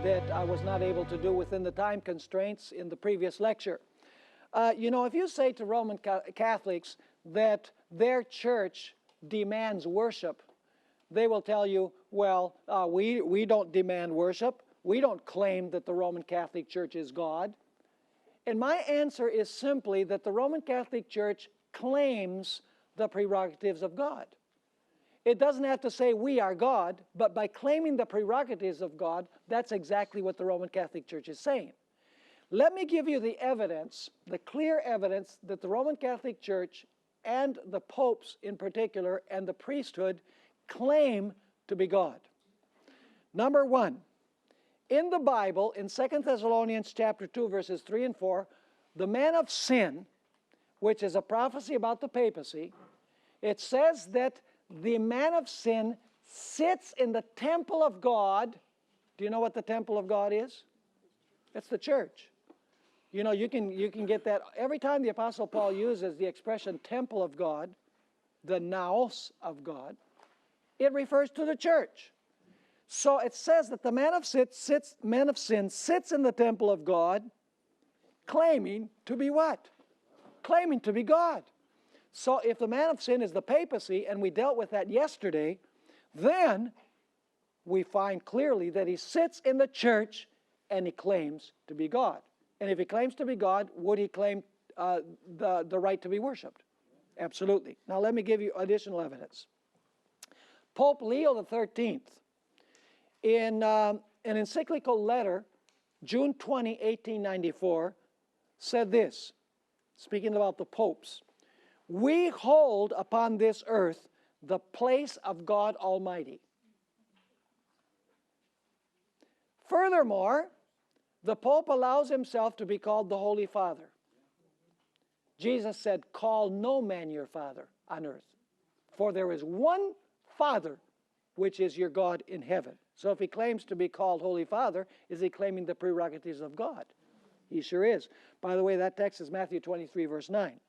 that I was not able to do within the time constraints in the previous lecture. If you say to Roman Catholics that their church demands worship, they will tell you, well, we don't demand worship. We don't claim that the Roman Catholic Church is God. And my answer is simply that the Roman Catholic Church claims the prerogatives of God. It doesn't have to say we are God, but by claiming the prerogatives of God, that's exactly what the Roman Catholic Church is saying. Let me give you the evidence, the clear evidence that the Roman Catholic Church and the popes in particular and the priesthood claim to be God. Number one, in the Bible, in 2 Thessalonians chapter 2, verses 3 and 4, the man of sin, which is a prophecy about the papacy, it says that the man of sin sits in the temple of God. Do you know what the temple of God is? It's the church. You know, you can get that every time the Apostle Paul uses the expression temple of God, the naos of God, it refers to the church. So it says that the man of sin sits in the temple of God, claiming to be what? Claiming to be God. So if the man of sin is the papacy, and we dealt with that yesterday, then we find clearly that he sits in the church and he claims to be God. And if he claims to be God, would he claim the right to be worshipped? Absolutely. Now let me give you additional evidence. Pope Leo XIII, in an encyclical letter, June 20, 1894, said this, speaking about the popes: "We hold upon this earth the place of God Almighty. Furthermore, the Pope allows himself to be called the Holy Father. Jesus said, 'Call no man your father on earth, for there is one Father, which is your God in heaven.'" So if he claims to be called Holy Father, is he claiming the prerogatives of God? He sure is. By the way, that text is Matthew 23, verse 9.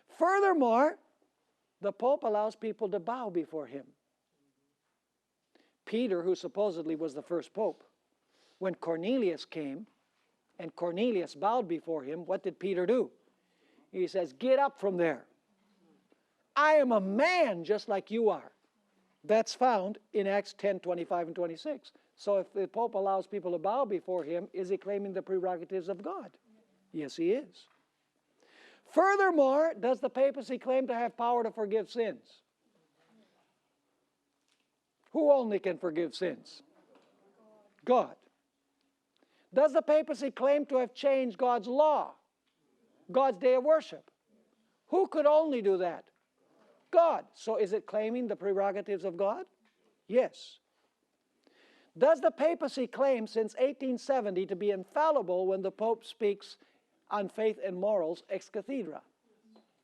Furthermore, the Pope allows people to bow before him. Peter, who supposedly was the first Pope, when Cornelius came and Cornelius bowed before him, what did Peter do? He says, "Get up from there. I am a man just like you are." That's found in Acts 10, 25 and 26. So if the Pope allows people to bow before him, is he claiming the prerogatives of God? Yes, he is. Furthermore, does the papacy claim to have power to forgive sins? Who only can forgive sins? God. Does the papacy claim to have changed God's law, God's day of worship? Who could only do that? God. So is it claiming the prerogatives of God? Yes. Does the papacy claim since 1870 to be infallible when the Pope speaks on faith and morals ex cathedra?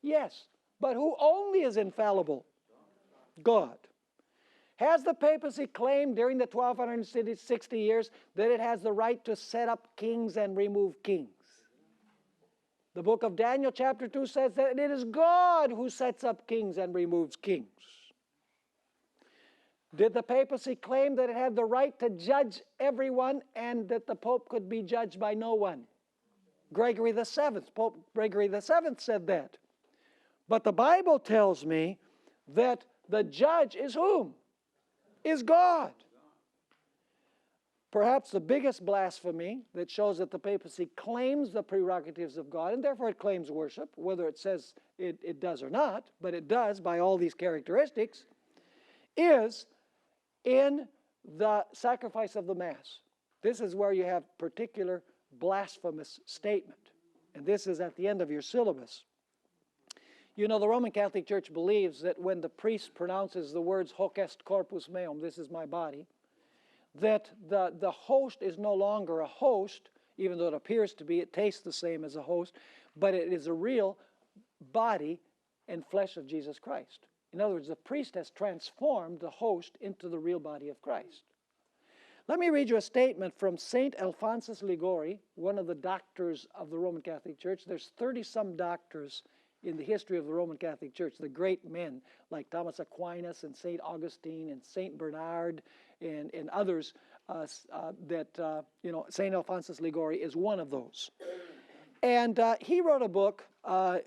Yes. But who only is infallible? God. Has the papacy claimed during the 1260 years that it has the right to set up kings and remove kings? The book of Daniel chapter 2 says that it is God who sets up kings and removes kings. Did the papacy claim that it had the right to judge everyone and that the Pope could be judged by no one? Gregory VII, Pope Gregory VII said that. But the Bible tells me that the judge is whom? Is God. Perhaps the biggest blasphemy that shows that the papacy claims the prerogatives of God, and therefore it claims worship, whether it says it does or not, but it does by all these characteristics, is in the sacrifice of the Mass. This is where you have particular blasphemous statement, and this is at the end of your syllabus. You know, the Roman Catholic Church believes that when the priest pronounces the words hoc est corpus meum, this is my body, that the host is no longer a host, even though it appears to be, it tastes the same as a host, but it is a real body and flesh of Jesus Christ. In other words, the priest has transformed the host into the real body of Christ. Let me read you a statement from St. Alphonsus Liguori, one of the doctors of the Roman Catholic Church. There's 30-some doctors in the history of the Roman Catholic Church, the great men like Thomas Aquinas and St. Augustine and St. Bernard and others St. Alphonsus Liguori is one of those. And he wrote a book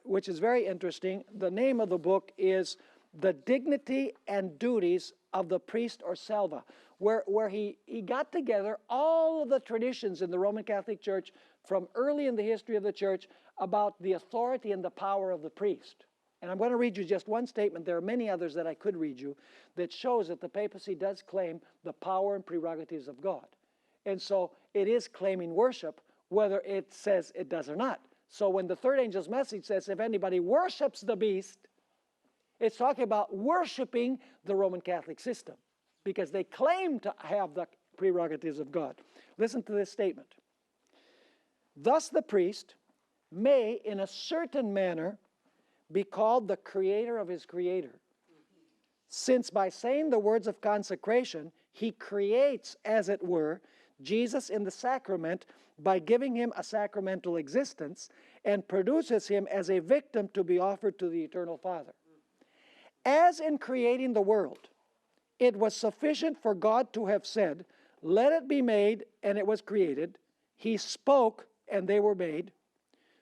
which is very interesting. The name of the book is The Dignity and Duties of the Priest or Salva, where he got together all of the traditions in the Roman Catholic Church from early in the history of the Church about the authority and the power of the priest. And I'm going to read you just one statement. There are many others that I could read you that shows that the papacy does claim the power and prerogatives of God. And so it is claiming worship, whether it says it does or not. So when the third angel's message says, if anybody worships the beast, it's talking about worshiping the Roman Catholic system, because they claim to have the prerogatives of God. Listen to this statement. Thus the priest may, in a certain manner, be called the creator of his creator, since by saying the words of consecration, he creates, as it were, Jesus in the sacrament by giving him a sacramental existence, and produces him as a victim to be offered to the eternal Father. As in creating the world, it was sufficient for God to have said, let it be made, and it was created. He spoke, and they were made.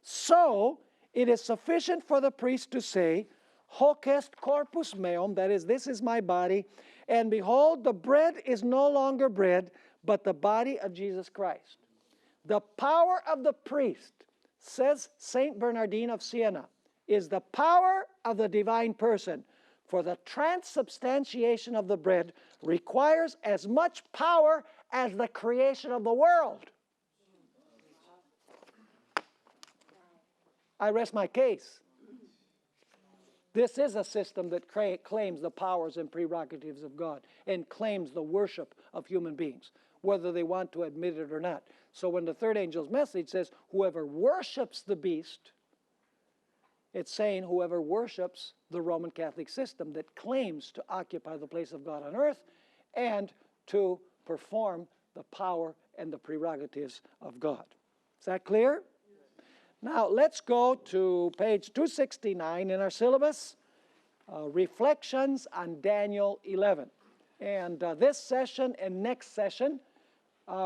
So it is sufficient for the priest to say, hoc est corpus meum, that is, this is my body, and behold, the bread is no longer bread, but the body of Jesus Christ. The power of the priest, says Saint Bernardine of Siena, is the power of the divine person, for the transubstantiation of the bread requires as much power as the creation of the world. I rest my case. This is a system that claims the powers and prerogatives of God and claims the worship of human beings, whether they want to admit it or not. So when the third angel's message says, whoever worships the beast, it's saying whoever worships the Roman Catholic system that claims to occupy the place of God on earth and to perform the power and the prerogatives of God. Is that clear? Now let's go to page 269 in our syllabus, Reflections on Daniel 11. And this session and next session,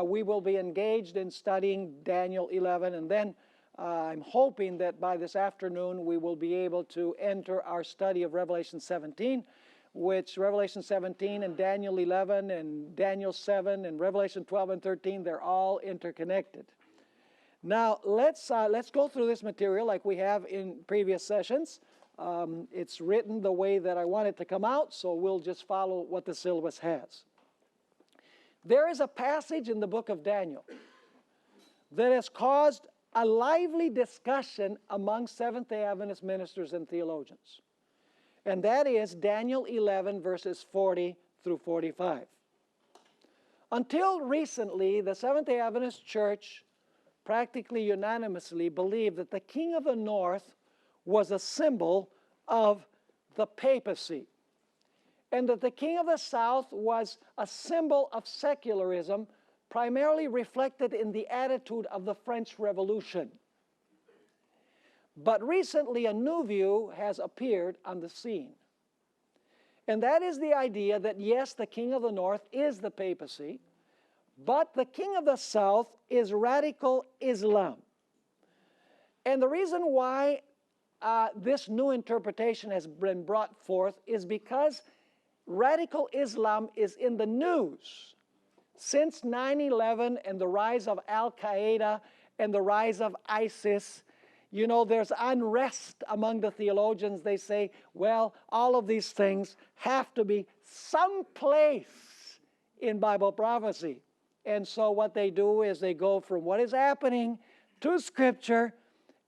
we will be engaged in studying Daniel 11, and then I'm hoping that by this afternoon we will be able to enter our study of Revelation 17, which Revelation 17 and Daniel 11 and Daniel 7 and Revelation 12 and 13, they're all interconnected. Now, let's go through this material like we have in previous sessions. It's written the way that I want it to come out, so we'll just follow what the syllabus has. There is a passage in the book of Daniel that has caused a lively discussion among Seventh-day Adventist ministers and theologians. And that is Daniel 11, verses 40 through 45. Until recently, the Seventh-day Adventist Church practically unanimously believed that the king of the north was a symbol of the papacy, and that the king of the south was a symbol of secularism, primarily reflected in the attitude of the French Revolution. But recently a new view has appeared on the scene, and that is the idea that yes, the king of the north is the papacy, but the king of the south is radical Islam. And the reason why this new interpretation has been brought forth is because radical Islam is in the news. Since 9/11 and the rise of Al-Qaeda and the rise of ISIS, you know, there's unrest among the theologians. They say, well, all of these things have to be someplace in Bible prophecy. And so what they do is they go from what is happening to Scripture,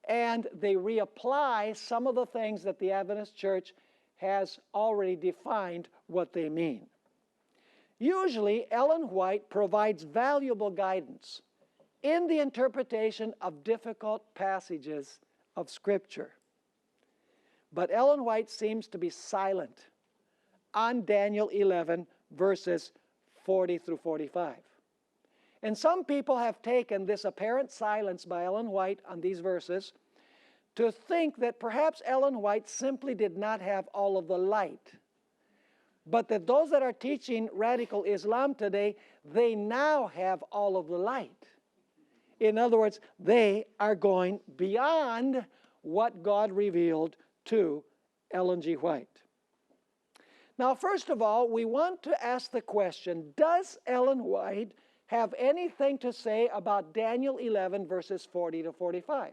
and they reapply some of the things that the Adventist Church has already defined what they mean. Usually, Ellen White provides valuable guidance in the interpretation of difficult passages of Scripture. But Ellen White seems to be silent on Daniel 11, verses 40 through 45. And some people have taken this apparent silence by Ellen White on these verses to think that perhaps Ellen White simply did not have all of the light. but that those that are teaching radical Islam today, they now have all of the light. In other words, they are going beyond what God revealed to Ellen G. White. Now, first of all, we want to ask the question, does Ellen White have anything to say about Daniel 11, verses 40 to 45?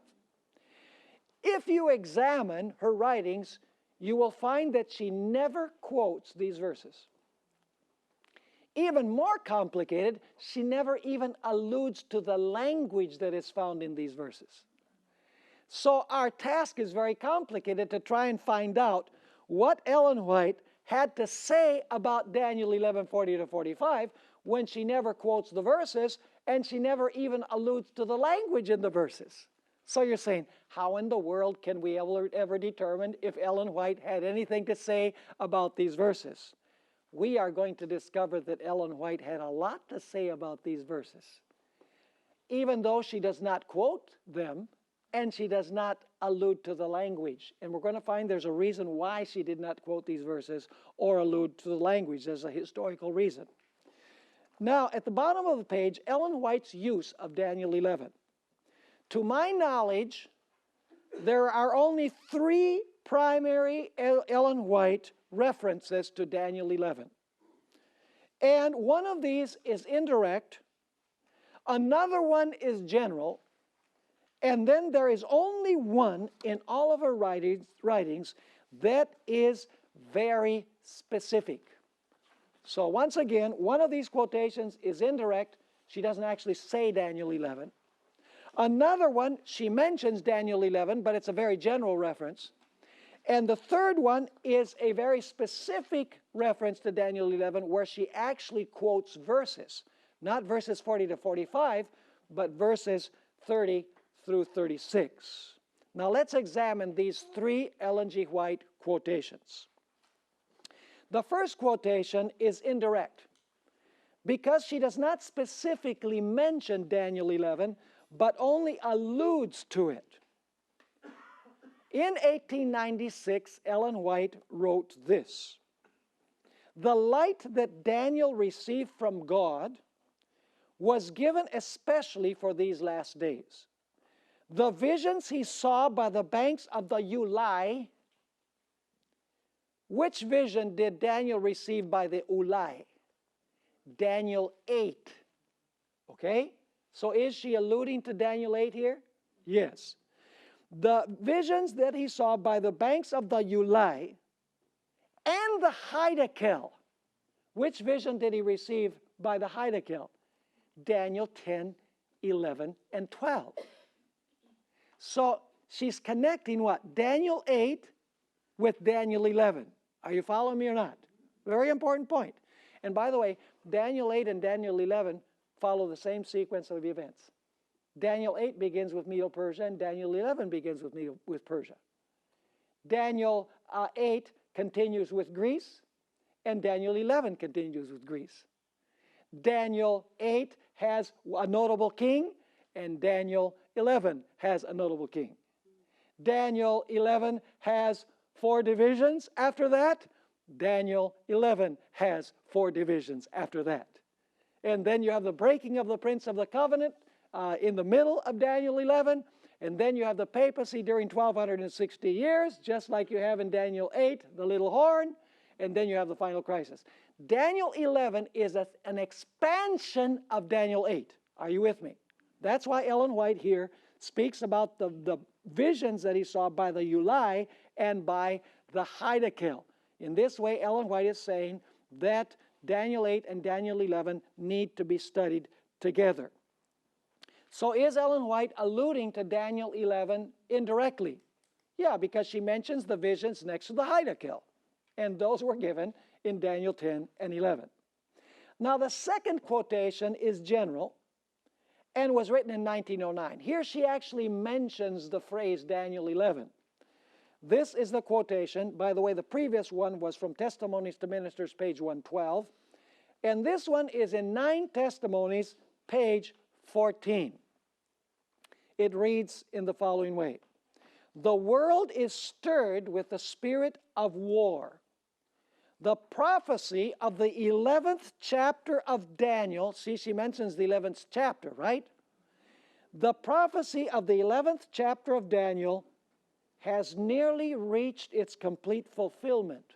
If you examine her writings, you will find that she never quotes these verses. Even more complicated, she never even alludes to the language that is found in these verses. So our task is very complicated to try and find out what Ellen White had to say about Daniel 11, 40 to 45 when she never quotes the verses and she never even alludes to the language in the verses. So you're saying, how in the world can we ever determine if Ellen White had anything to say about these verses? We are going to discover that Ellen White had a lot to say about these verses, even though she does not quote them and she does not allude to the language. And we're going to find there's a reason why she did not quote these verses or allude to the language. There's a historical reason. Now, at the bottom of the page, Ellen White's use of Daniel 11. To my knowledge, there are only 3 primary Ellen White references to Daniel 11. And one of these is indirect, another one is general, and then there is only one in all of her writings that is very specific. So once again, one of these quotations is indirect. She doesn't actually say Daniel 11. Another one, she mentions Daniel 11, but it's a very general reference. And the third one is a very specific reference to Daniel 11 where she actually quotes verses. Not verses 40 to 45, but verses 30 through 36. Now let's examine these 3 Ellen G. White quotations. The first quotation is indirect because she does not specifically mention Daniel 11, but only alludes to it. In 1896, Ellen White wrote this: "The light that Daniel received from God was given especially for these last days. The visions he saw by the banks of the Ulai." Which vision did Daniel receive by the Ulai? Daniel 8. Okay? So is she alluding to Daniel 8 here? Yes. The visions that he saw by the banks of the Ulai and the Hiddekel. Which vision did he receive by the Hiddekel? Daniel 10, 11, and 12. So she's connecting what? Daniel 8 with Daniel 11. Are you following me or not? Very important point. And by the way, Daniel 8 and Daniel 11 follow the same sequence of events. Daniel 8 begins with Medo-Persia, and Daniel 11 begins with Persia. Daniel 8 continues with Greece, and Daniel 11 continues with Greece. Daniel 8 has a notable king, and Daniel 11 has a notable king. Daniel 11 has 4 divisions after that. Daniel 11 has 4 divisions after that. And then you have the breaking of the Prince of the Covenant in the middle of Daniel 11. And then you have the papacy during 1260 years, just like you have in Daniel 8, the little horn. And then you have the final crisis. Daniel 11 is an expansion of Daniel 8. Are you with me? That's why Ellen White here speaks about the visions that he saw by the Ulai and by the Hiddekel. In this way, Ellen White is saying that Daniel 8 and Daniel 11 need to be studied together. So is Ellen White alluding to Daniel 11 indirectly? Yeah, because she mentions the visions next to the Hiddekel, and those were given in Daniel 10 and 11. Now the second quotation is general and was written in 1909. Here she actually mentions the phrase Daniel 11. This is the quotation. By the way, the previous one was from Testimonies to Ministers, page 112. And this one is in 9 Testimonies, page 14. It reads in the following way: "The world is stirred with the spirit of war. the prophecy of the 11th chapter of Daniel, see, she mentions the 11th chapter, right? The prophecy of the 11th chapter of Daniel has nearly reached its complete fulfillment.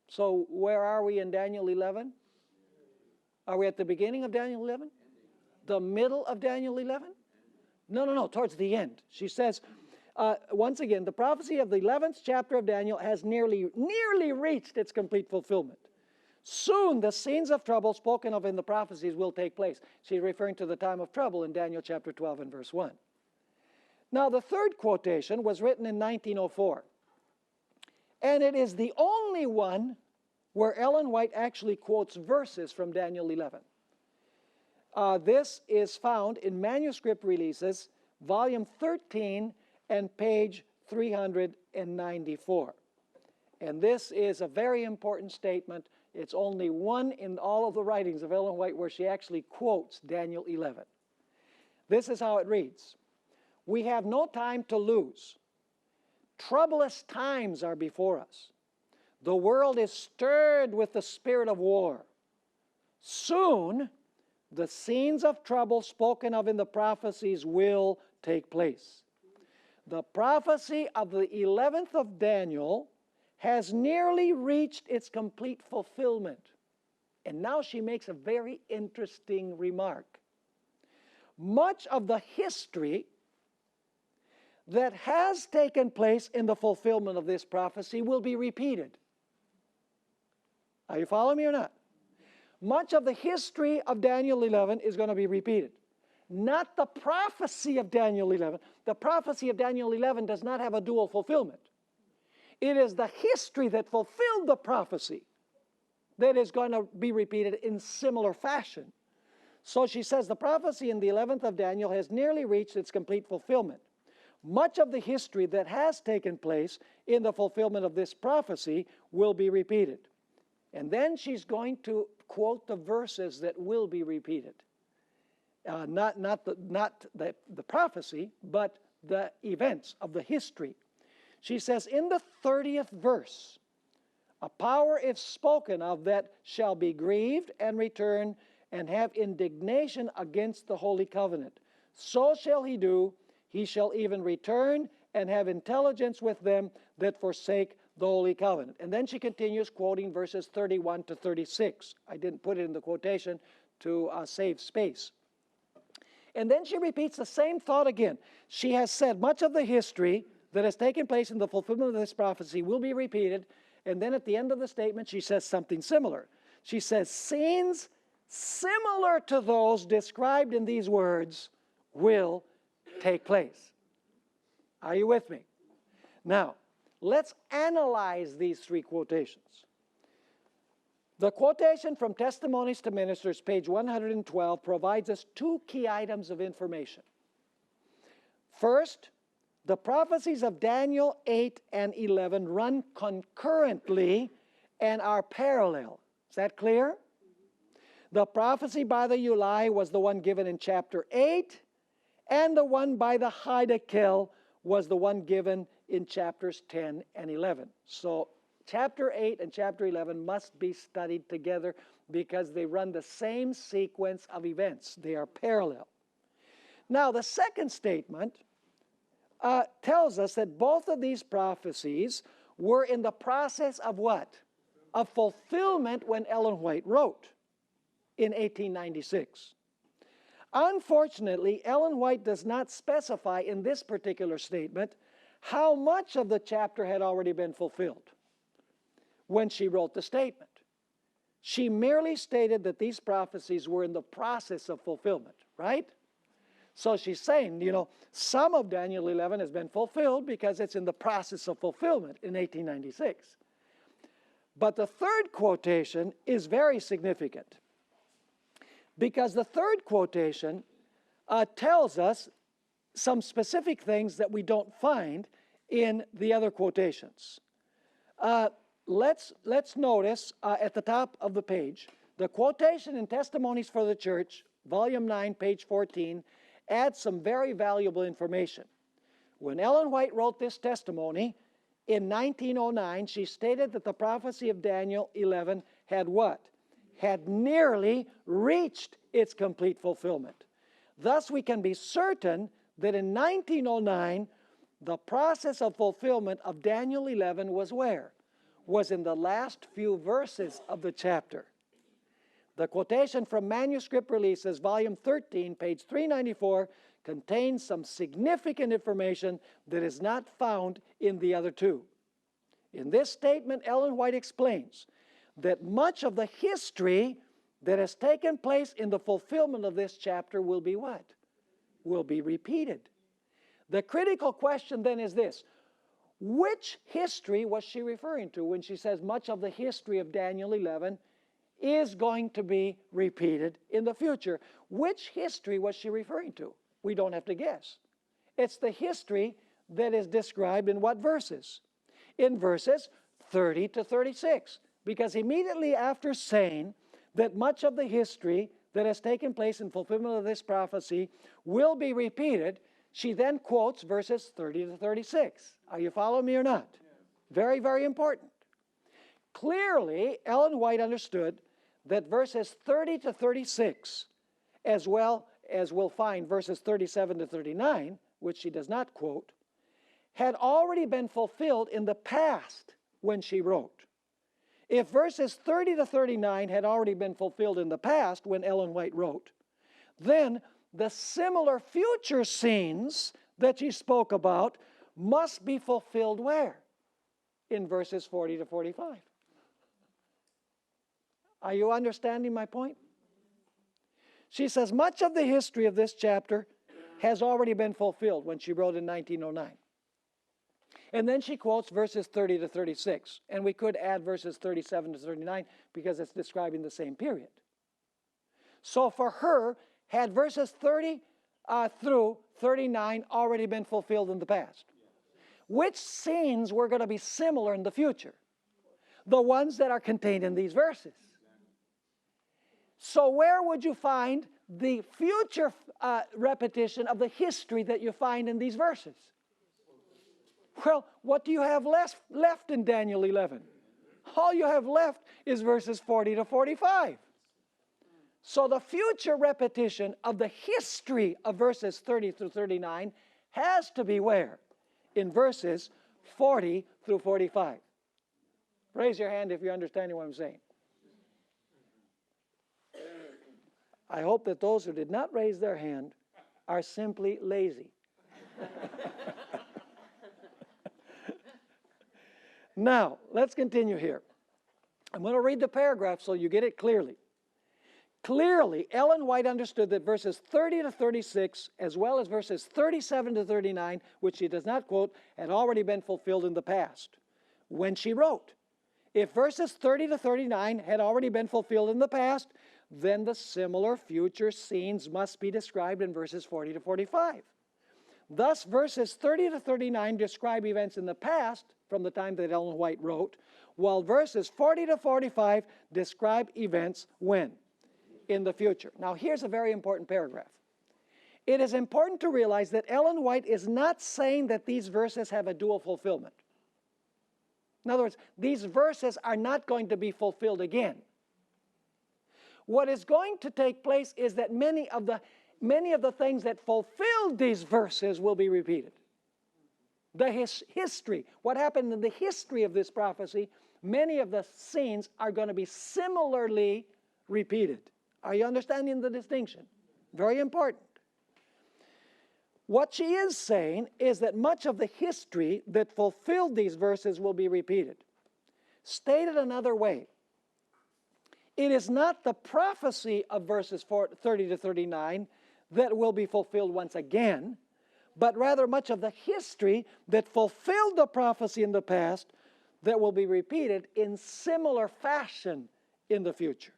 So where are we in Daniel 11? Are we at the beginning of Daniel 11? The middle of Daniel 11? No, towards the end. She says, once again, the prophecy of the 11th chapter of Daniel has nearly reached its complete fulfillment. Soon the scenes of trouble spoken of in the prophecies will take place. She's referring to the time of trouble in Daniel chapter 12 and verse 1. Now the third quotation was written in 1904. And it is the only one where Ellen White actually quotes verses from Daniel 11. This is found in Manuscript Releases, volume 13 and page 394. And this is a very important statement. It's only one in all of the writings of Ellen White where she actually quotes Daniel 11. This is how it reads. We have no time to lose. Troublous times are before us. The world is stirred with the spirit of war. Soon, the scenes of trouble spoken of in the prophecies will take place. The prophecy of the 11th of Daniel has nearly reached its complete fulfillment. And now she makes a very interesting remark. Much of the history that has taken place in the fulfillment of this prophecy will be repeated. Are you following me or not? Much of the history of Daniel 11 is going to be repeated. Not the prophecy of Daniel 11. The prophecy of Daniel 11 does not have a dual fulfillment. It is the history that fulfilled the prophecy that is going to be repeated in similar fashion. So she says the prophecy in the 11th of Daniel has nearly reached its complete fulfillment. Much of the history that has taken place in the fulfillment of this prophecy will be repeated. And then she's going to quote the verses that will be repeated. Not the prophecy, but the events of the history. She says, in the 30th verse, a power is spoken of that shall be grieved and return and have indignation against the holy covenant. So shall he do. He shall even return and have intelligence with them that forsake the holy covenant. And then she continues quoting verses 31 to 36. I didn't put it in the quotation to save space. And then she repeats the same thought again. She has said much of the history that has taken place in the fulfillment of this prophecy will be repeated. And then at the end of the statement, she says something similar. She says, scenes similar to those described in these words will take place. Are you with me? Now, let's analyze these three quotations. The quotation from Testimonies to Ministers, page 112, provides us two key items of information. First, the prophecies of Daniel 8 and 11 run concurrently and are parallel. Is that clear? The prophecy by the Ulai was the one given in chapter 8, and the one by the Heidekel was the one given in chapters 10 and 11. So chapter 8 and chapter 11 must be studied together because they run the same sequence of events. They are parallel. Now, the second statement tells us that both of these prophecies were in the process of what? Of fulfillment when Ellen White wrote in 1896. Unfortunately, Ellen White does not specify in this particular statement how much of the chapter had already been fulfilled when she wrote the statement. She merely stated that these prophecies were in the process of fulfillment, right? So she's saying, some of Daniel 11 has been fulfilled because it's in the process of fulfillment in 1896. But the third quotation is very significant because the third quotation tells us some specific things that we don't find in the other quotations. Let's notice at the top of the page, the quotation in Testimonies for the Church, volume 9, page 14, adds some very valuable information. When Ellen White wrote this testimony In 1909, she stated that the prophecy of Daniel 11 had what? Had nearly reached its complete fulfillment. Thus, we can be certain that in 1909, the process of fulfillment of Daniel 11 was where? Was in the last few verses of the chapter. The quotation from Manuscript Releases, Volume 13, page 394, contains some significant information that is not found in the other two. In this statement, Ellen White explains that much of the history that has taken place in the fulfillment of this chapter will be what? Will be repeated. The critical question then is this: which history was she referring to when she says much of the history of Daniel 11 is going to be repeated in the future? Which history was she referring to? We don't have to guess. It's the history that is described in what verses? In verses 30 to 36. Because immediately after saying that much of the history that has taken place in fulfillment of this prophecy will be repeated, she then quotes verses 30 to 36. Are you following me or not? Yeah. Very, very important. Clearly, Ellen White understood that verses 30 to 36, as well as we'll find verses 37 to 39, which she does not quote, had already been fulfilled in the past when she wrote. If verses 30 to 39 had already been fulfilled in the past when Ellen White wrote, then the similar future scenes that she spoke about must be fulfilled where? In verses 40 to 45. Are you understanding my point? She says much of the history of this chapter has already been fulfilled when she wrote in 1909. And then she quotes verses 30 to 36. And we could add verses 37 to 39 because it's describing the same period. So for her, had verses 30 through 39 already been fulfilled in the past? Which scenes were going to be similar in the future? The ones that are contained in these verses. So where would you find the future repetition of the history that you find in these verses? Well, what do you have left in Daniel 11? All you have left is verses 40 to 45. So the future repetition of the history of verses 30 through 39 has to be where? In verses 40 through 45. Raise your hand if you're understanding what I'm saying. I hope that those who did not raise their hand are simply lazy. Now, let's continue here. I'm going to read the paragraph so you get it clearly. Clearly, Ellen White understood that verses 30 to 36, as well as verses 37 to 39, which she does not quote, had already been fulfilled in the past when she wrote. If verses 30 to 39 had already been fulfilled in the past, then the similar future scenes must be described in verses 40 to 45. Thus, verses 30 to 39 describe events in the past from the time that Ellen White wrote, while verses 40 to 45 describe events when? In the future. Now, here's a very important paragraph. It is important to realize that Ellen White is not saying that these verses have a dual fulfillment. In other words, these verses are not going to be fulfilled again. What is going to take place is that many of the things that fulfilled these verses will be repeated. The history, what happened in the history of this prophecy, many of the scenes are going to be similarly repeated. Are you understanding the distinction? Very important. What she is saying is that much of the history that fulfilled these verses will be repeated. Stated another way, it is not the prophecy of verses 30 to 39 that will be fulfilled once again, but rather much of the history that fulfilled the prophecy in the past that will be repeated in similar fashion in the future.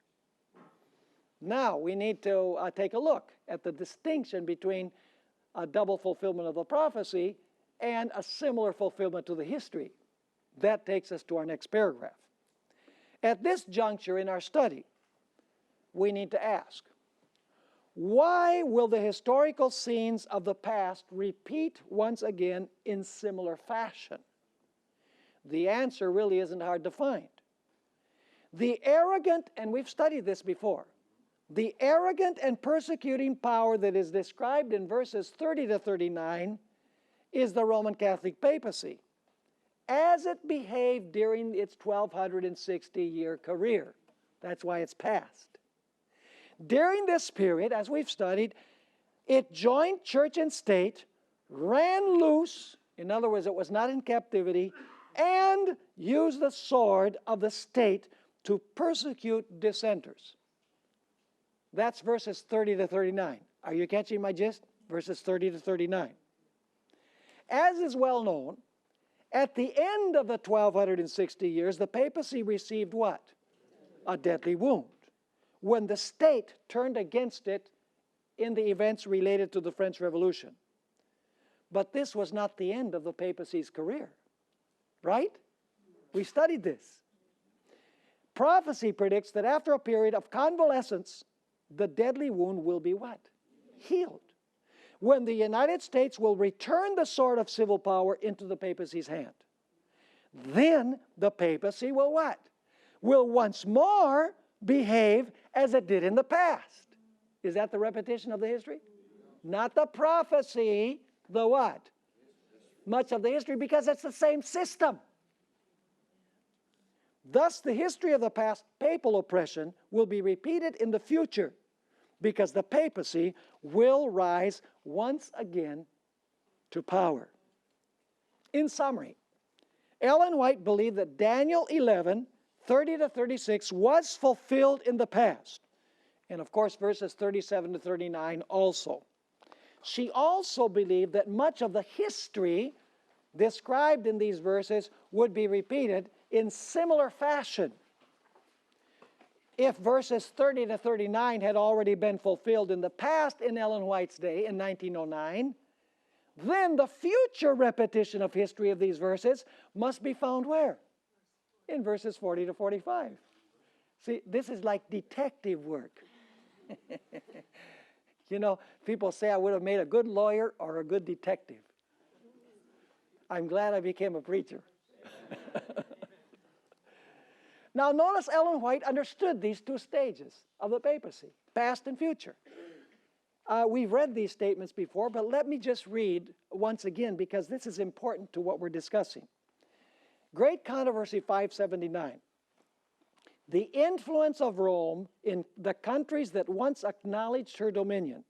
Now, we need to take a look at the distinction between a double fulfillment of the prophecy and a similar fulfillment to the history. That takes us to our next paragraph. At this juncture in our study, we need to ask, why will the historical scenes of the past repeat once again in similar fashion? The answer really isn't hard to find. The arrogant, and we've studied this before, the arrogant and persecuting power that is described in verses 30 to 39 is the Roman Catholic papacy, as it behaved during its 1260-year career. That's why it's past. During this period, as we've studied, it joined church and state, ran loose, in other words, it was not in captivity, and used the sword of the state to persecute dissenters. That's verses 30 to 39. Are you catching my gist? Verses 30 to 39. As is well known, at the end of the 1260 years, the papacy received what? A deadly wound, when the state turned against it in the events related to the French Revolution. But this was not the end of the papacy's career, right? We studied this. Prophecy predicts that after a period of convalescence, the deadly wound will be what? Healed. When the United States will return the sword of civil power into the papacy's hand. Then the papacy will what? Will once more behave as it did in the past. Is that the repetition of the history? Not the prophecy, the what? Much of the history, because it's the same system. Thus, the history of the past papal oppression will be repeated in the future, because the papacy will rise once again to power. In summary, Ellen White believed that Daniel 11, 30 to 36 was fulfilled in the past. And of course, verses 37 to 39 also. She also believed that much of the history described in these verses would be repeated in similar fashion. If verses 30 to 39 had already been fulfilled in the past in Ellen White's day in 1909, then the future repetition of history of these verses must be found where? In verses 40 to 45. See, this is like detective work. You know, people say I would have made a good lawyer or a good detective. I'm glad I became a preacher. Now notice Ellen White understood these two stages of the papacy, past and future. We've read these statements before, but let me just read once again because this is important to what we're discussing. Great Controversy 579. The influence of Rome in the countries that once acknowledged her dominion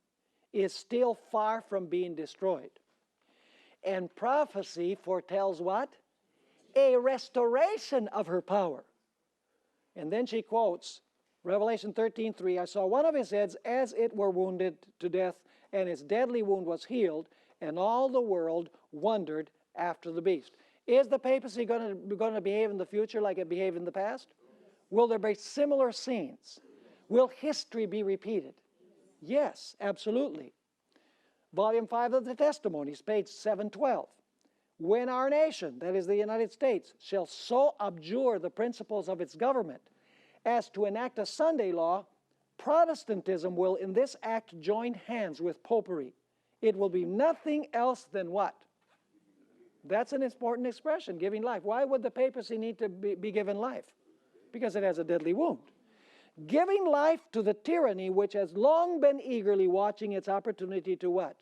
is still far from being destroyed. And prophecy foretells what? A restoration of her power. And then she quotes Revelation 13:3, I saw one of his heads as it were wounded to death, and his deadly wound was healed, and all the world wondered after the beast. Is the papacy going to behave in the future like it behaved in the past? Will there be similar scenes? Will history be repeated? Yes, absolutely. Volume 5 of the Testimonies, page 712. When our nation, that is the United States, shall so abjure the principles of its government as to enact a Sunday law, Protestantism will in this act join hands with popery. It will be nothing else than what? That's an important expression, giving life. Why would the papacy need to be given life? Because it has a deadly wound. Giving life to the tyranny which has long been eagerly watching its opportunity to what?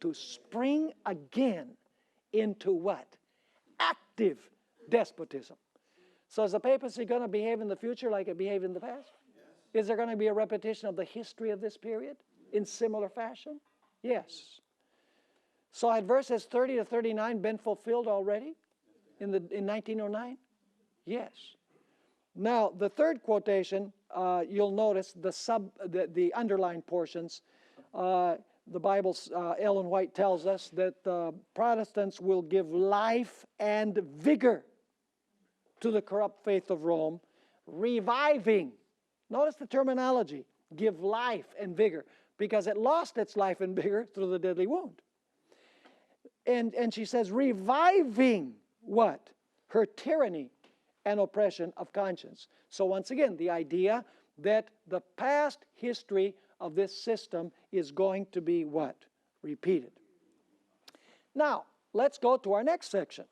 To spring again into what? Active despotism. So is the papacy going to behave in the future like it behaved in the past? Yes. Is there going to be a repetition of the history of this period in similar fashion? Yes. So had verses 30 to 39 been fulfilled already in 1909? Yes. Now, the third quotation, you'll notice the underlined portions. The Bible's Ellen White tells us that Protestants will give life and vigor to the corrupt faith of Rome, reviving. Notice the terminology, give life and vigor, because it lost its life and vigor through the deadly wound. And she says, reviving what? Her tyranny and oppression of conscience. So once again, the idea that the past history of this system is going to be what? Repeated. Now, let's go to our next section.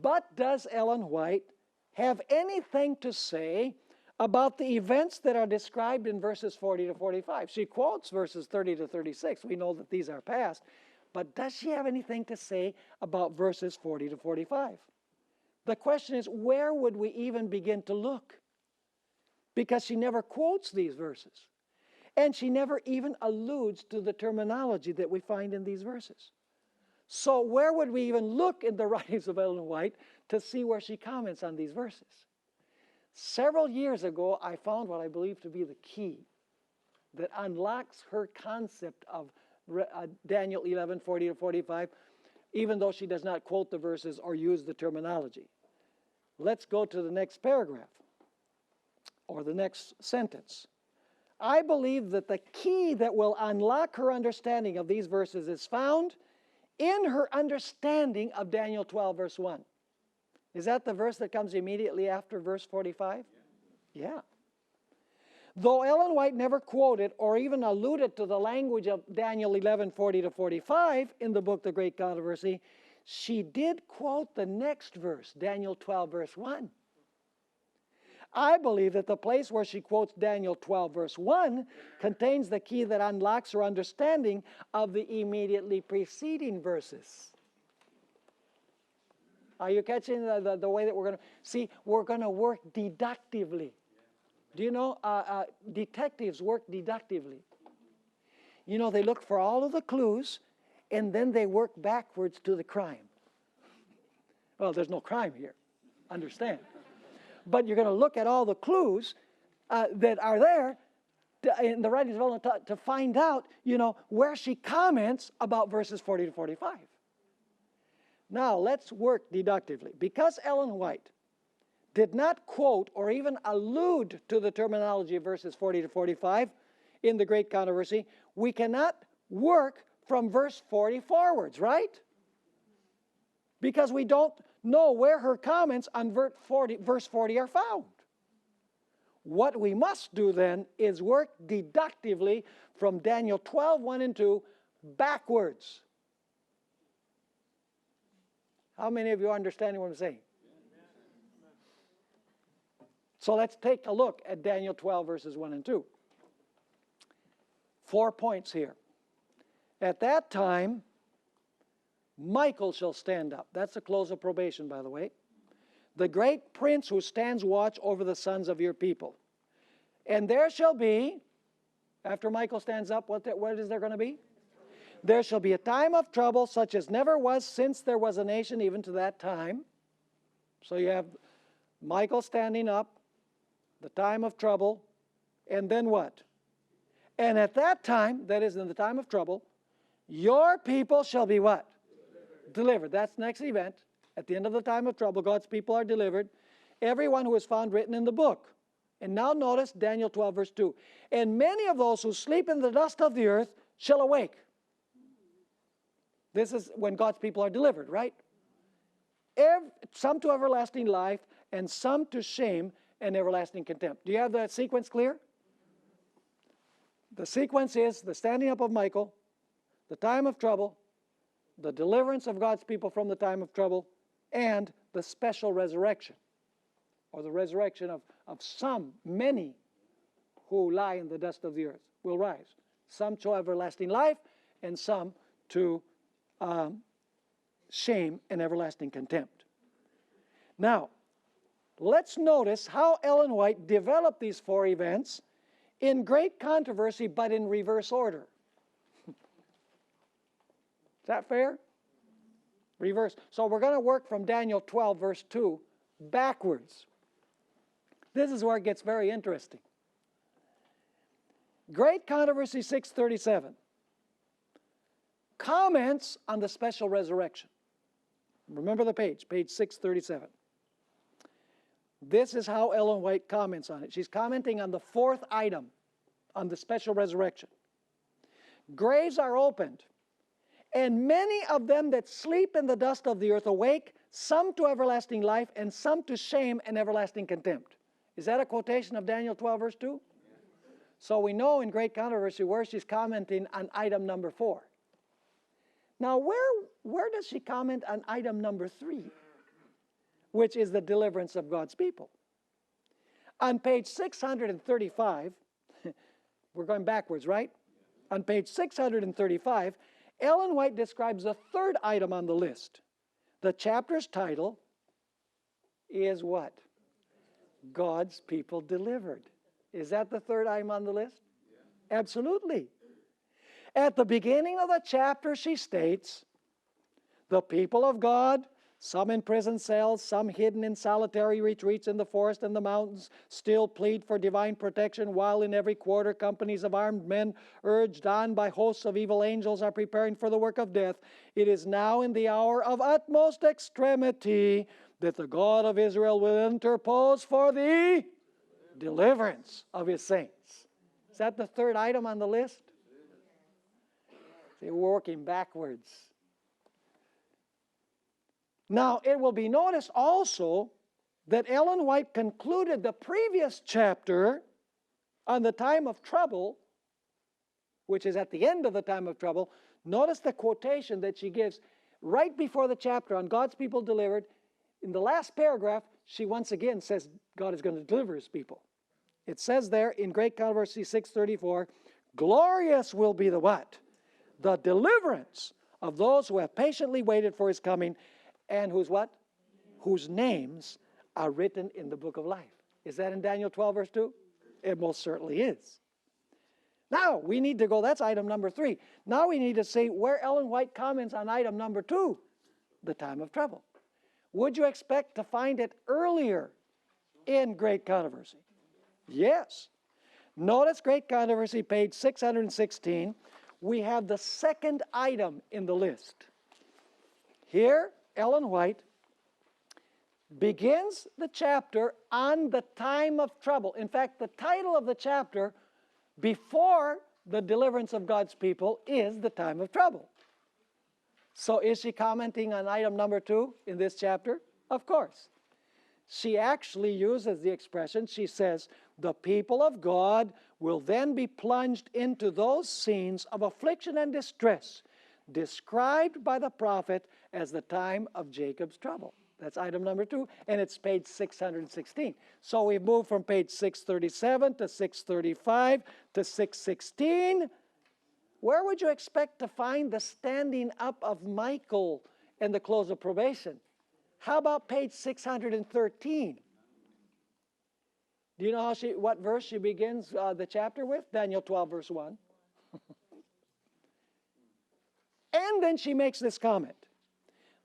But does Ellen White have anything to say about the events that are described in verses 40 to 45? She quotes verses 30 to 36. We know that these are past. But does she have anything to say about verses 40 to 45? The question is, where would we even begin to look? Because she never quotes these verses. And she never even alludes to the terminology that we find in these verses. So where would we even look in the writings of Ellen White to see where she comments on these verses? Several years ago, I found what I believe to be the key that unlocks her concept of Daniel 11, 40 to 45, even though she does not quote the verses or use the terminology. Let's go to the next paragraph or the next sentence. I believe that the key that will unlock her understanding of these verses is found in her understanding of Daniel 12, verse 1. Is that the verse that comes immediately after verse 45? Yeah. Though Ellen White never quoted or even alluded to the language of Daniel 11, 40 to 45 in the book The Great Controversy, she did quote the next verse, Daniel 12, verse 1. I believe that the place where she quotes Daniel 12, verse 1 contains the key that unlocks her understanding of the immediately preceding verses. Are you catching the way that we're going to see? We're going to work deductively. Do you know detectives work deductively? You know, they look for all of the clues, and then they work backwards to the crime. Well, there's no crime here, understand. But you're going to look at all the clues that are there in the writings of Ellen to find out, you know, where she comments about verses 40 to 45. Now, let's work deductively. Because Ellen White did not quote or even allude to the terminology of verses 40 to 45 in the Great Controversy, we cannot work from verse 40 forwards, right? Because we don't know where her comments on verse 40 are found. What we must do then is work deductively from Daniel 12, 1 and 2 backwards. How many of you are understanding what I'm saying? So let's take a look at Daniel 12, verses 1 and 2. 4 points here. At that time, Michael shall stand up. That's the close of probation, by the way. The great prince who stands watch over the sons of your people. And there shall be, after Michael stands up, what is there going to be? There shall be a time of trouble such as never was since there was a nation even to that time. So you have Michael standing up, the time of trouble, and then what? And at that time, that is in the time of trouble, your people shall be what? Delivered. That's the next event. At the end of the time of trouble, God's people are delivered. Everyone who is found written in the book. And now notice Daniel 12, verse 2. And many of those who sleep in the dust of the earth shall awake. This is when God's people are delivered, right? Some to everlasting life, and some to shame and everlasting contempt. Do you have that sequence clear? The sequence is the standing up of Michael, the time of trouble, the deliverance of God's people from the time of trouble, and the special resurrection, or the resurrection of many who lie in the dust of the earth will rise. Some to everlasting life, and some to shame and everlasting contempt. Now, let's notice how Ellen White developed these 4 events in great controversy, but in reverse order. Is that fair? Reverse. So we're going to work from Daniel 12, verse 2, backwards. This is where it gets very interesting. Great Controversy 637 comments on the special resurrection. Remember the page 637. This is how Ellen White comments on it. She's commenting on the 4th item, on the special resurrection. Graves are opened, and many of them that sleep in the dust of the earth awake, some to everlasting life, and some to shame and everlasting contempt. Is that a quotation of Daniel 12, verse 2? So we know in Great Controversy where she's commenting on item number 4. Now, where does she comment on item number 3? which is the deliverance of God's people. On page 635, we're going backwards, right? On page 635, Ellen White describes the third item on the list. The chapter's title is what? God's people delivered. Is that the third item on the list? Yeah. Absolutely. At the beginning of the chapter, she states, the people of God, some in prison cells, some hidden in solitary retreats in the forest and the mountains, still plead for divine protection, while in every quarter companies of armed men, urged on by hosts of evil angels, are preparing for the work of death. It is now in the hour of utmost extremity that the God of Israel will interpose for the deliverance of his saints. Is that the third item on the list? See, we're working backwards. Now, it will be noticed also that Ellen White concluded the previous chapter on the time of trouble, which is at the end of the time of trouble. Notice the quotation that she gives right before the chapter on God's people delivered. In the last paragraph, she once again says God is going to deliver his people. It says there in Great Controversy 634, glorious will be the what? The deliverance of those who have patiently waited for his coming, and whose what? Whose names are written in the book of life. Is that in Daniel 12, verse 2? It most certainly is. Now, we need to go, that's item number 3. Now we need to see where Ellen White comments on item number 2, the time of trouble. Would you expect to find it earlier in Great Controversy? Yes. Notice Great Controversy, page 616. We have the second item in the list. Here, Ellen White begins the chapter on the time of trouble. In fact, the title of the chapter before the deliverance of God's people is the time of trouble. So is she commenting on item number 2 in this chapter? Of course. She actually uses the expression, she says, the people of God will then be plunged into those scenes of affliction and distress described by the prophet as the time of Jacob's trouble. That's item number 2, and it's page 616. So we've moved from page 637 to 635 to 616. Where would you expect to find the standing up of Michael and the close of probation? How about page 613? Do you know what verse she begins the chapter with? Daniel 12, verse 1. And then she makes this comment.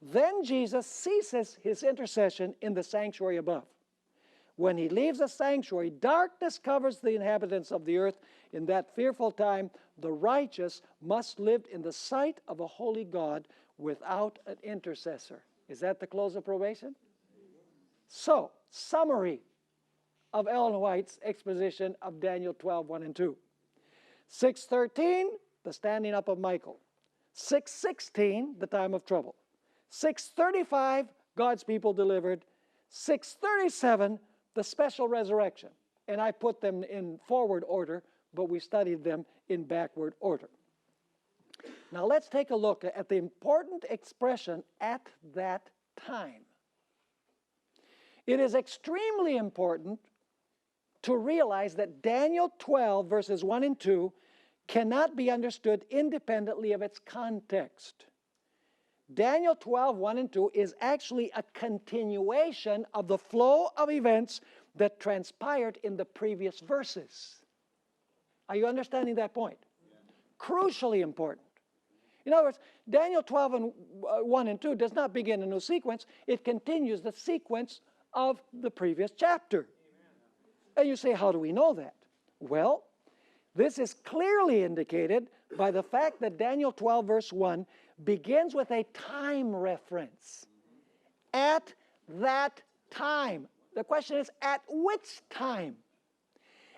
Then Jesus ceases his intercession in the sanctuary above. When he leaves the sanctuary, darkness covers the inhabitants of the earth. In that fearful time, the righteous must live in the sight of a holy God without an intercessor. Is that the close of probation? So, summary of Ellen White's exposition of Daniel 12, 1 and 2. 6:13, the standing up of Michael. 6:16, the time of trouble. 6:35, God's people delivered. 6:37, the special resurrection. And I put them in forward order, but we studied them in backward order. Now let's take a look at the important expression, at that time. It is extremely important to realize that Daniel 12, verses 1 and 2, cannot be understood independently of its context. Daniel 12, 1 and 2 is actually a continuation of the flow of events that transpired in the previous verses. Are you understanding that point? Yeah. Crucially important. In other words, Daniel 12 and 1 and 2 does not begin a new sequence. It continues the sequence of the previous chapter. Amen. And you say, how do we know that? Well, this is clearly indicated by the fact that Daniel 12, verse 1 begins with a time reference. At that time. The question is, at which time?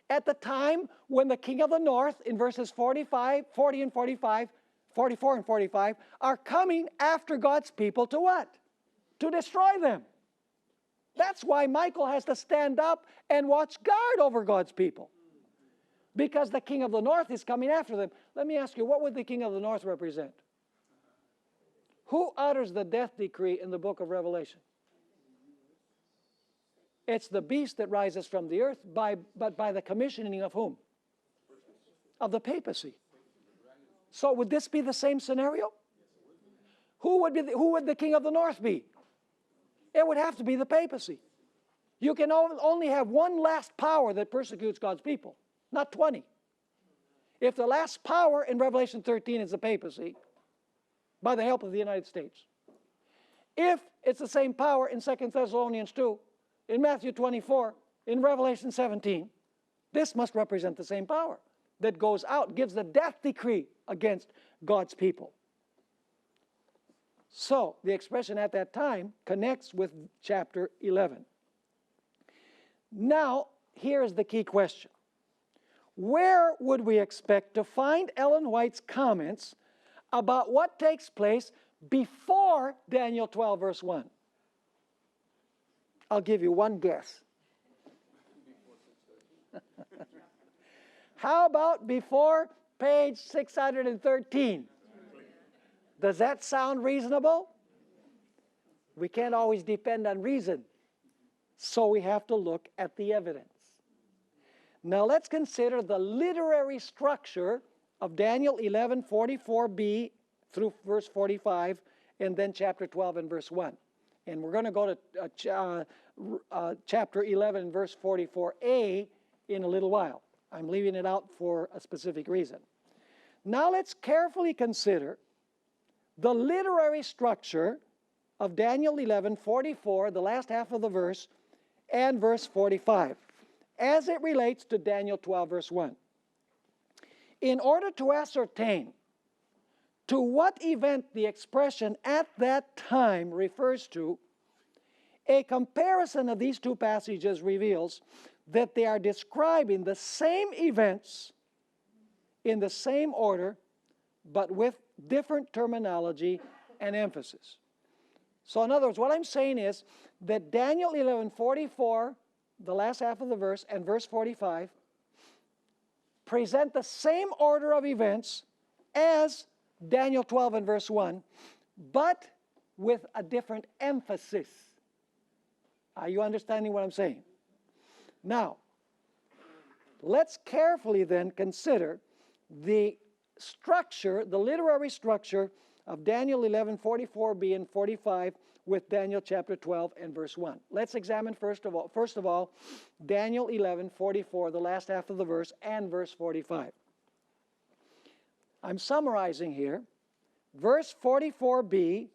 At the time when the king of the north, in verses 40 and 45, 44 and 45, are coming after God's people to what? To destroy them. That's why Michael has to stand up and watch guard over God's people. Because the king of the north is coming after them. Let me ask you, what would the king of the north represent? Who utters the death decree in the book of Revelation? It's the beast that rises from the earth, but by the commissioning of whom? Of the papacy. So would this be the same scenario? Who would the king of the north be? It would have to be the papacy. You can only have one last power that persecutes God's people, not 20. If the last power in Revelation 13 is the papacy, by the help of the United States. If it's the same power in 2 Thessalonians 2, in Matthew 24, in Revelation 17, this must represent the same power that goes out, gives the death decree against God's people. So, the expression at that time connects with chapter 11. Now, here is the key question. Where would we expect to find Ellen White's comments about what takes place before Daniel 12, verse 1? I'll give you one guess. How about before page 613? Does that sound reasonable? We can't always depend on reason, so we have to look at the evidence. Now let's consider the literary structure of Daniel 11:44b through verse 45, and then chapter 12 and verse 1. And we're going to go to chapter 11, verse 44a in a little while. I'm leaving it out for a specific reason. Now let's carefully consider the literary structure of Daniel 11:44, the last half of the verse, and verse 45, as it relates to Daniel 12, verse 1. In order to ascertain to what event the expression "at that time" refers to, a comparison of these two passages reveals that they are describing the same events in the same order, but with different terminology and emphasis. So in other words, what I'm saying is that Daniel 11:44, the last half of the verse, and verse 45 present the same order of events as Daniel 12 and verse 1, but with a different emphasis. Are you understanding what I'm saying? Now, let's carefully then consider the structure, the literary structure of Daniel 11:44b and 45 with Daniel chapter 12 and verse 1. Let's examine first of all, Daniel 11:44, the last half of the verse, and verse 45. I'm summarizing here. Verse 44b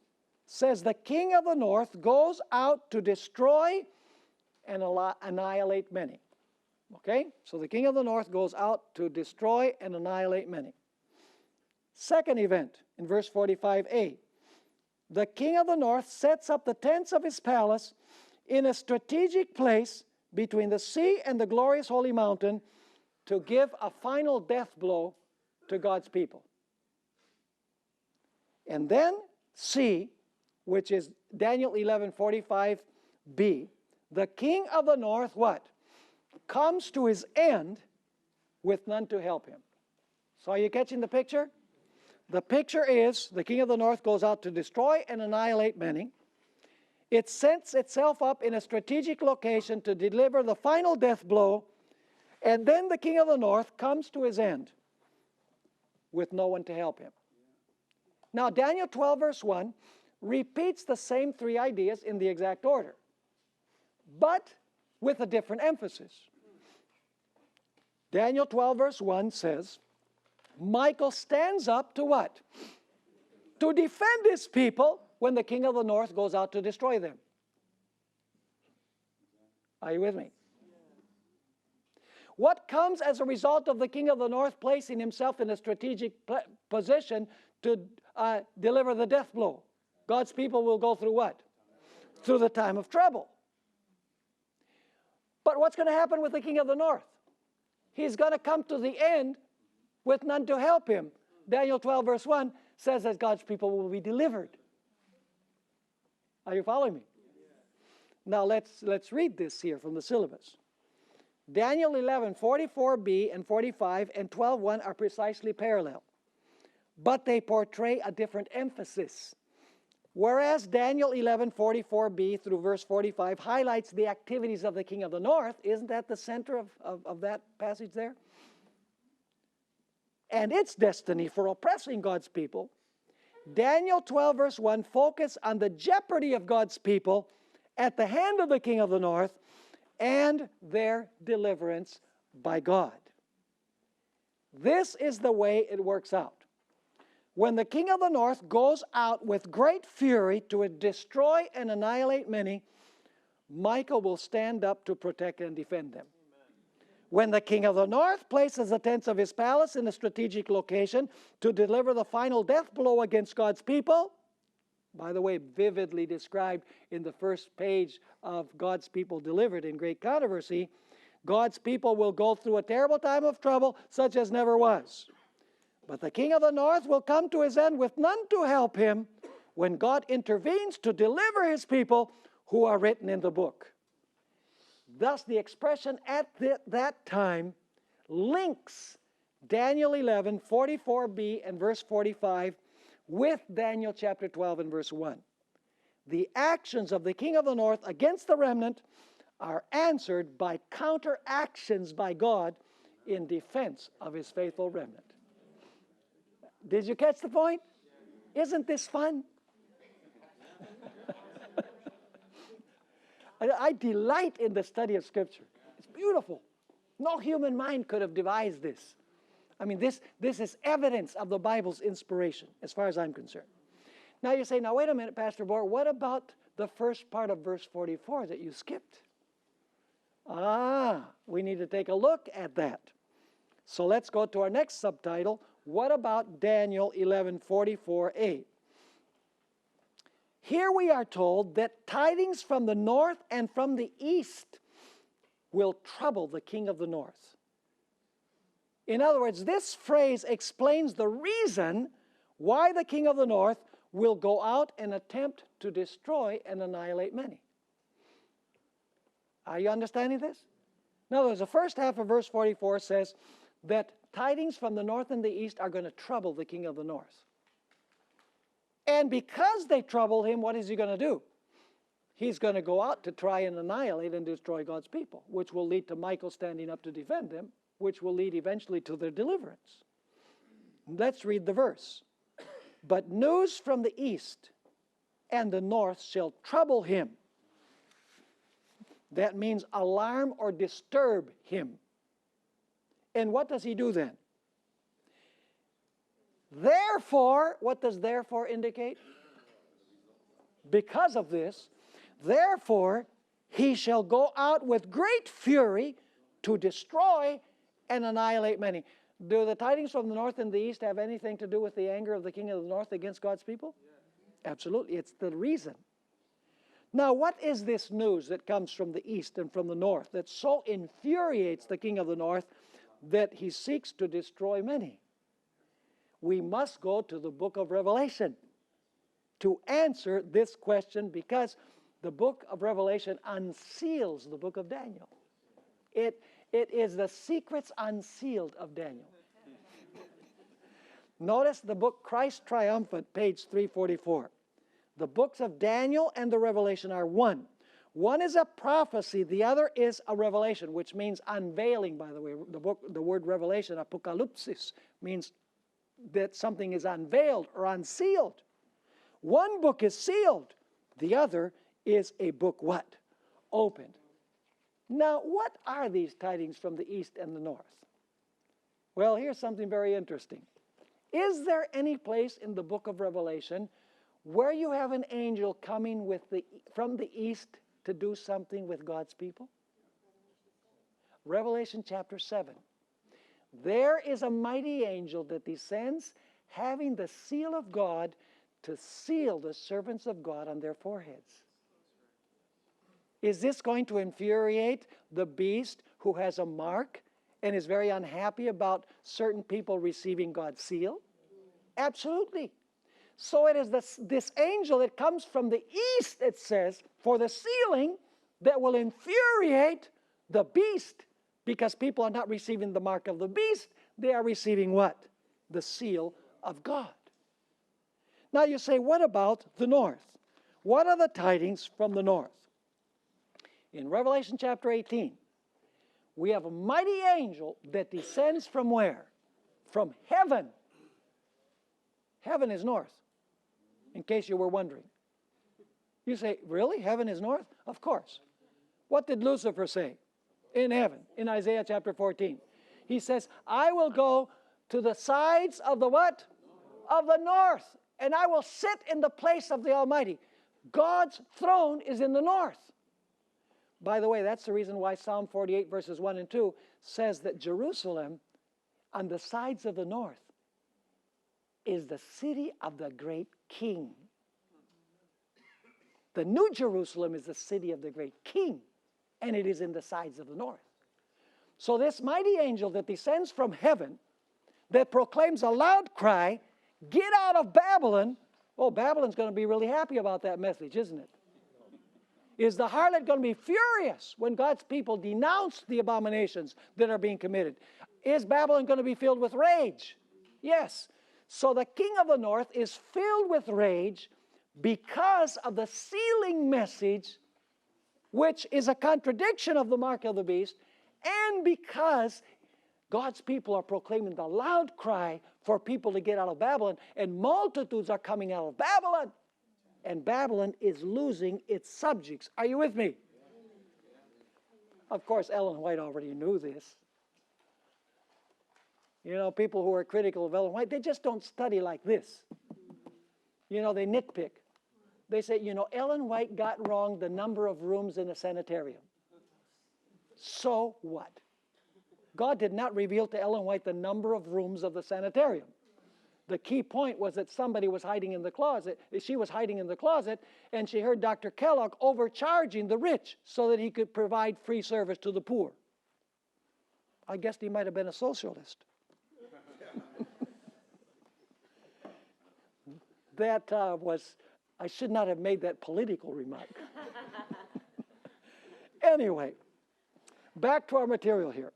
says, "The king of the north goes out to destroy and annihilate many." Okay? So the king of the north goes out to destroy and annihilate many. Second event, in verse 45a, the king of the north sets up the tents of his palace in a strategic place between the sea and the glorious holy mountain to give a final death blow to God's people. And then C, which is Daniel 11:45b, the king of the north, what? Comes to his end with none to help him. So are you catching the picture? The picture is the king of the north goes out to destroy and annihilate many. It sets itself up in a strategic location to deliver the final death blow, and then the king of the north comes to his end with no one to help him. Now, Daniel 12, verse 1 repeats the same three ideas in the exact order, but with a different emphasis. Daniel 12, verse 1 says, Michael stands up to what? To defend his people when the king of the north goes out to destroy them. Are you with me? What comes as a result of the king of the north placing himself in a strategic position to deliver the death blow? God's people will go through what? Through the time of trouble. But what's going to happen with the king of the north? He's going to come to the end with none to help him. Daniel 12, verse 1 says that God's people will be delivered. Are you following me? Now let's read this here from the syllabus. Daniel 11:44b and 45 and 12:1 are precisely parallel, but they portray a different emphasis. Whereas Daniel 11:44b through verse 45 highlights the activities of the king of the north. Isn't that the center of that passage there? And its destiny for oppressing God's people. Daniel 12 verse 1 focus on the jeopardy of God's people at the hand of the king of the north and their deliverance by God. This is the way it works out. When the king of the north goes out with great fury to destroy and annihilate many, Michael will stand up to protect and defend them. When the king of the north places the tents of his palace in a strategic location to deliver the final death blow against God's people, by the way, vividly described in the first page of God's people delivered in great controversy, God's people will go through a terrible time of trouble such as never was. But the king of the north will come to his end with none to help him when God intervenes to deliver his people who are written in the book. Thus, the expression at that time links Daniel 11:44b and verse 45 with Daniel chapter 12 and verse 1. The actions of the king of the north against the remnant are answered by counteractions by God in defense of his faithful remnant. Did you catch the point? Isn't this fun? I delight in the study of Scripture. It's beautiful. No human mind could have devised this. I mean, this is evidence of the Bible's inspiration, as far as I'm concerned. Now you say, now wait a minute, Pastor Bohr, what about the first part of verse 44 that you skipped? We need to take a look at that. So let's go to our next subtitle. What about Daniel 11:44a? Here we are told that tidings from the north and from the east will trouble the king of the north. In other words, this phrase explains the reason why the king of the north will go out and attempt to destroy and annihilate many. Are you understanding this? In other words, the first half of verse 44 says that tidings from the north and the east are going to trouble the king of the north. And because they trouble him, what is he going to do? He's going to go out to try and annihilate and destroy God's people, which will lead to Michael standing up to defend them, which will lead eventually to their deliverance. Let's read the verse. But news from the east and the north shall trouble him. That means alarm or disturb him. And what does he do then? Therefore, what does therefore indicate? Because of this, therefore, he shall go out with great fury to destroy and annihilate many. Do the tidings from the north and the east have anything to do with the anger of the king of the north against God's people? Yeah. Absolutely. It's the reason. Now, what is this news that comes from the east and from the north that so infuriates the king of the north that he seeks to destroy many? We must go to the book of Revelation to answer this question, because the book of Revelation unseals the book of Daniel. It is the secrets unsealed of Daniel. Notice the book Christ Triumphant, page 344. The books of Daniel and the Revelation are one. One is a prophecy, the other is a revelation, which means unveiling, by the way. The word revelation, apocalypsis, means that something is unveiled or unsealed. One book is sealed. The other is a book what? Opened. Now, what are these tidings from the east and the north? Well, here's something very interesting. Is there any place in the book of Revelation where you have an angel coming from the east to do something with God's people? Revelation chapter 7. There is a mighty angel that descends, having the seal of God, to seal the servants of God on their foreheads. Is this going to infuriate the beast who has a mark and is very unhappy about certain people receiving God's seal? Absolutely. So it is this angel that comes from the east, it says, for the sealing that will infuriate the beast, because people are not receiving the mark of the beast. They are receiving what? The seal of God. Now you say, what about the north? What are the tidings from the north? In Revelation chapter 18, we have a mighty angel that descends from where? From heaven. Heaven is north, in case you were wondering. You say, really? Heaven is north? Of course. What did Lucifer say in heaven in Isaiah chapter 14? He says, I will go to the sides of the what? Of the north, and I will sit in the place of the Almighty. God's throne is in the north. By the way, that's the reason why Psalm 48 verses 1 and 2 says that Jerusalem on the sides of the north is the city of the great king. The New Jerusalem is the city of the great king, and it is in the sides of the north. So this mighty angel that descends from heaven, that proclaims a loud cry, get out of Babylon. Oh, Babylon's going to be really happy about that message, isn't it? Is the harlot going to be furious when God's people denounce the abominations that are being committed? Is Babylon going to be filled with rage? Yes. So the king of the north is filled with rage because of the sealing message, which is a contradiction of the mark of the beast, and because God's people are proclaiming the loud cry for people to get out of Babylon, and multitudes are coming out of Babylon, and Babylon is losing its subjects. Are you with me? Of course, Ellen White already knew this. You know, people who are critical of Ellen White, they just don't study like this. You know, they nitpick. They say, you know, Ellen White got wrong the number of rooms in a sanitarium. So what? God did not reveal to Ellen White the number of rooms of the sanitarium. The key point was that somebody was hiding in the closet. She was hiding in the closet, and she heard Dr. Kellogg overcharging the rich so that he could provide free service to the poor. I guess he might have been a socialist. That I should not have made that political remark. Anyway, back to our material here.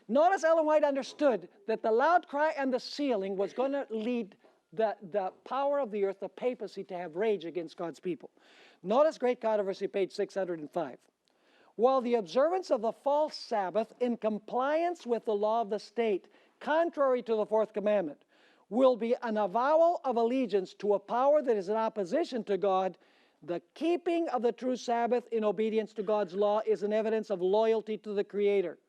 Notice Ellen White understood that the loud cry and the sealing was going to lead the power of the earth, the papacy, to have rage against God's people. Notice Great Controversy, page 605. While the observance of the false Sabbath in compliance with the law of the state, contrary to the fourth commandment, will be an avowal of allegiance to a power that is in opposition to God, the keeping of the true Sabbath in obedience to God's law is an evidence of loyalty to the Creator.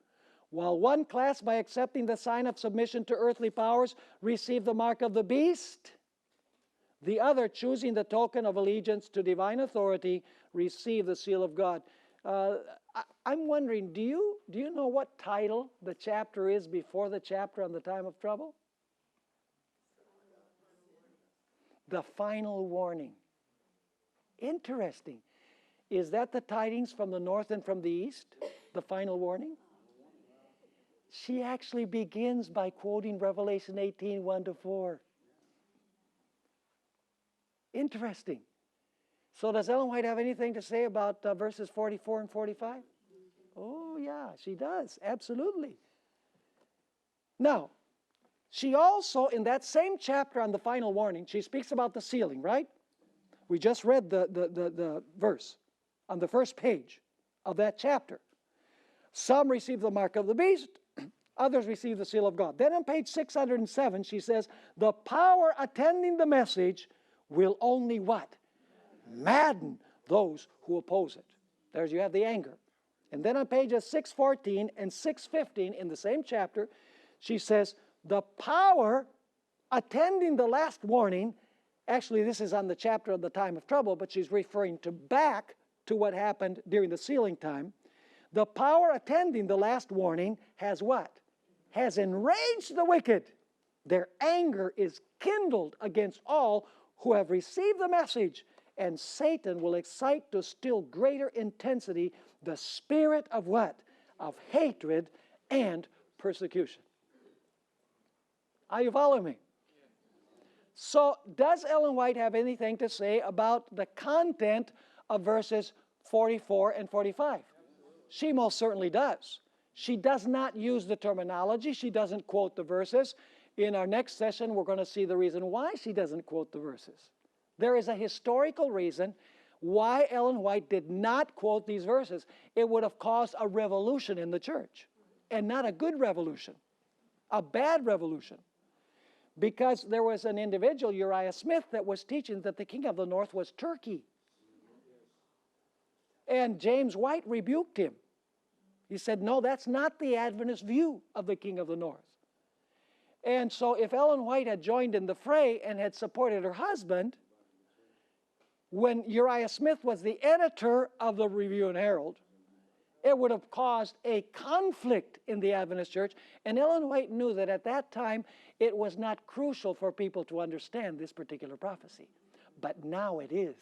While one class, by accepting the sign of submission to earthly powers, receive the mark of the beast, the other, choosing the token of allegiance to divine authority, receive the seal of God. I'm wondering, do you know what title the chapter is before the chapter on the time of trouble? The final warning. Interesting. Is that the tidings from the north and from the east? The final warning? She actually begins by quoting Revelation 18, 1-4. Interesting. So does Ellen White have anything to say about verses 44 and 45? Oh, yeah, she does. Absolutely. Now, she also, in that same chapter on the final warning, she speaks about the sealing, right? We just read the verse on the first page of that chapter. Some receive the mark of the beast, others receive the seal of God. Then on page 607, she says, the power attending the message will only what? Madden those who oppose it. There you have the anger. And then on pages 614 and 615 in the same chapter, she says, the power attending the last warning, actually this is on the chapter of the time of trouble, but she's referring back to what happened during the sealing time. The power attending the last warning has what? Has enraged the wicked. Their anger is kindled against all who have received the message, and Satan will excite to still greater intensity the spirit of what? Of hatred and persecution. Are you following me? So does Ellen White have anything to say about the content of verses 44 and 45? She most certainly does. She does not use the terminology. She doesn't quote the verses. In our next session, we're going to see the reason why she doesn't quote the verses. There is a historical reason why Ellen White did not quote these verses. It would have caused a revolution in the church, and not a good revolution, a bad revolution. Because there was an individual, Uriah Smith, that was teaching that the king of the north was Turkey. And James White rebuked him. He said, no, that's not the Adventist view of the king of the north. And so if Ellen White had joined in the fray and had supported her husband, when Uriah Smith was the editor of the Review and Herald, it would have caused a conflict in the Adventist church. And Ellen White knew that at that time, it was not crucial for people to understand this particular prophecy. But now it is.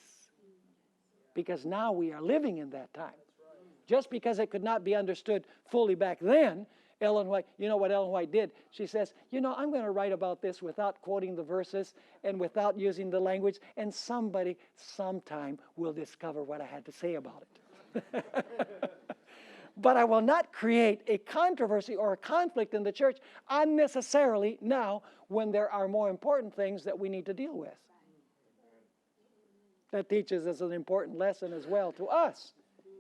Because now we are living in that time. Just because it could not be understood fully back then, Ellen White, you know what Ellen White did? She says, you know, I'm going to write about this without quoting the verses and without using the language, and somebody sometime will discover what I had to say about it. But I will not create a controversy or a conflict in the church unnecessarily now when there are more important things that we need to deal with. That teaches us an important lesson as well to us,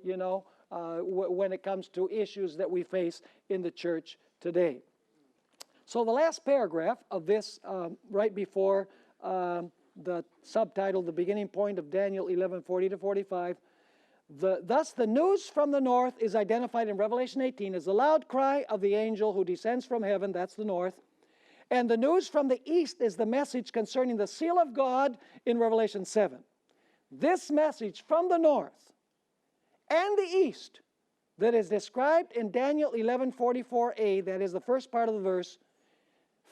you know, when it comes to issues that we face in the church today. So the last paragraph of this, right before the subtitle, the beginning point of Daniel 11:40 to 45, thus the news from the north is identified in Revelation 18 as the loud cry of the angel who descends from heaven, that's the north. And the news from the east is the message concerning the seal of God in Revelation 7. This message from the north and the east that is described in Daniel 11:44a, that is the first part of the verse,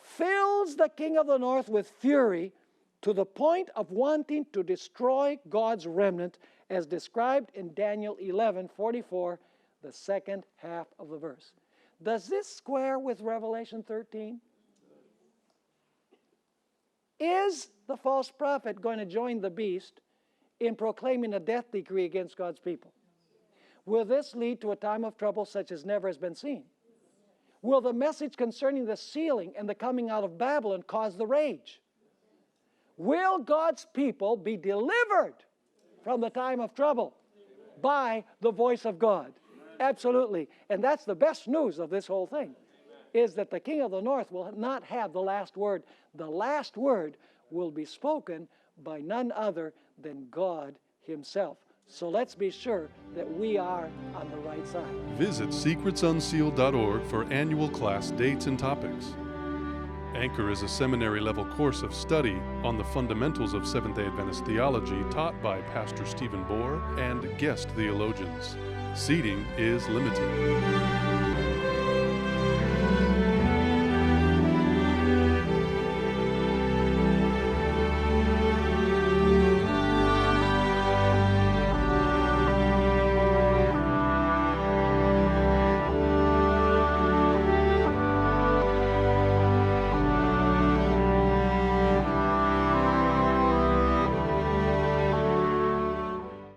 fills the king of the north with fury to the point of wanting to destroy God's remnant, as described in Daniel 11:44, the second half of the verse. Does this square with Revelation 13? Is the false prophet going to join the beast in proclaiming a death decree against God's people? Will this lead to a time of trouble such as never has been seen? Will the message concerning the sealing and the coming out of Babylon cause the rage? Will God's people be delivered from the time of trouble by the voice of God? Absolutely. And that's the best news of this whole thing, is that the king of the north will not have the last word. The last word will be spoken by none other than God himself. So let's be sure that we are on the right side. Visit secretsunsealed.org for annual class dates and topics. Anchor is a seminary-level course of study on the fundamentals of Seventh-day Adventist theology taught by Pastor Stephen Bohr and guest theologians. Seating is limited.